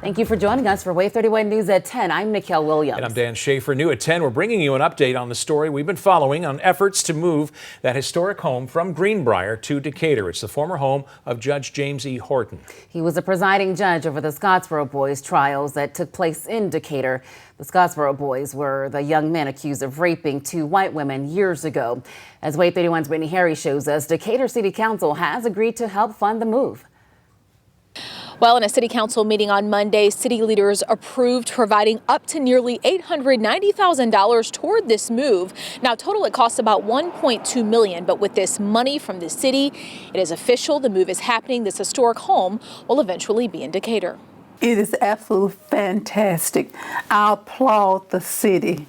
Thank you for joining us for Wave 31 News at 10. I'm Nikhil Williams. And I'm Dan Schaefer. New at 10, we're bringing you an update on the story we've been following on efforts to move that historic home from Greenbrier to Decatur. It's the former home of Judge James E. Horton. He was the presiding judge over the Scottsboro boys' trials that took place in Decatur. The Scottsboro boys were the young men accused of raping two white women years ago. As Wave 31's Brittany Harry shows us, Decatur City Council has agreed to help fund the move. Well, in a city council meeting on Monday, city leaders approved providing up to nearly $890,000 toward this move. Now, total it costs about $1.2 million, but with this money from the city, it is official. The move is happening. This historic home will eventually be in Decatur. It is absolutely fantastic. I applaud the city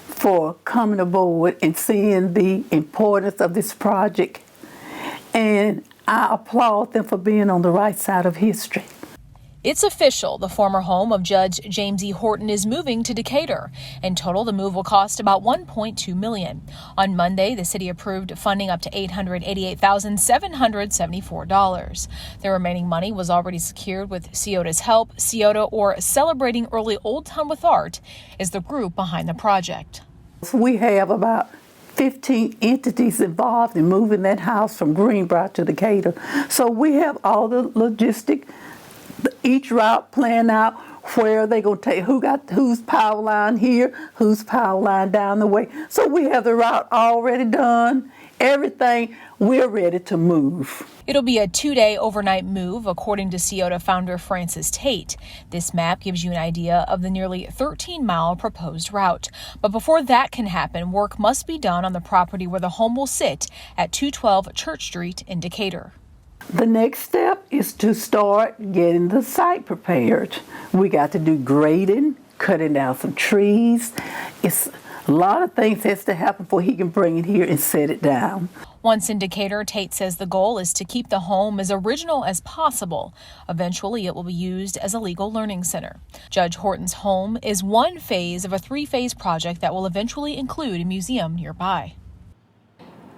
for coming aboard and seeing the importance of this project, and I applaud them for being on the right side of history. It's official. The former home of Judge James E. Horton is moving to Decatur. In total, the move will cost about $1.2 million. On Monday, the city approved funding up to $888,774. The remaining money was already secured with CIOTA's help. CIOTA, or Celebrating Early Old Town with Art, is the group behind the project. We have about 15 entities involved in moving that house from Greenbrier to Decatur. So we have all the logistic, each route planned out, where they going to take, whose power line here, whose power line down the way. So we have the route already done, everything, we're ready to move. It'll be a 2-day overnight move, according to CIOTA founder Francis Tate. This map gives you an idea of the nearly 13-mile proposed route. But before that can happen, work must be done on the property where the home will sit at 212 Church Street in Decatur. The next step is to start getting the site prepared. We got to do grading, cutting down some trees. It's a lot of things has to happen before he can bring it here and set it down. Once in Decatur, Tate says the goal is to keep the home as original as possible. Eventually, it will be used as a legal learning center. Judge Horton's home is one phase of a 3-phase project that will eventually include a museum nearby.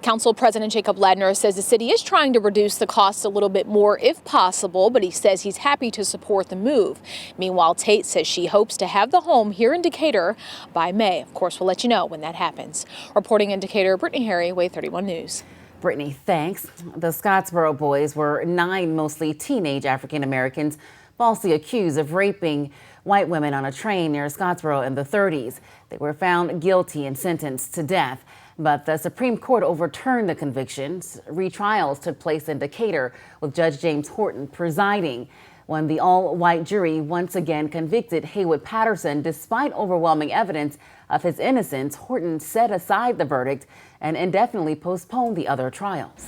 Council President Jacob Ladner says the city is trying to reduce the cost a little bit more if possible, but he says he's happy to support the move. Meanwhile, Tate says she hopes to have the home here in Decatur by May. Of course, we'll let you know when that happens. Reporting in Decatur, Brittany Harry, Wave 31 News. Brittany, thanks. The Scottsboro boys were 9 mostly teenage African Americans falsely accused of raping white women on a train near Scottsboro in the 30s. They were found guilty and sentenced to death. But the Supreme Court overturned the convictions. Retrials took place in Decatur with Judge James Horton presiding when the all-white jury once again convicted Haywood Patterson. Despite overwhelming evidence of his innocence, Horton set aside the verdict and indefinitely postponed the other trials.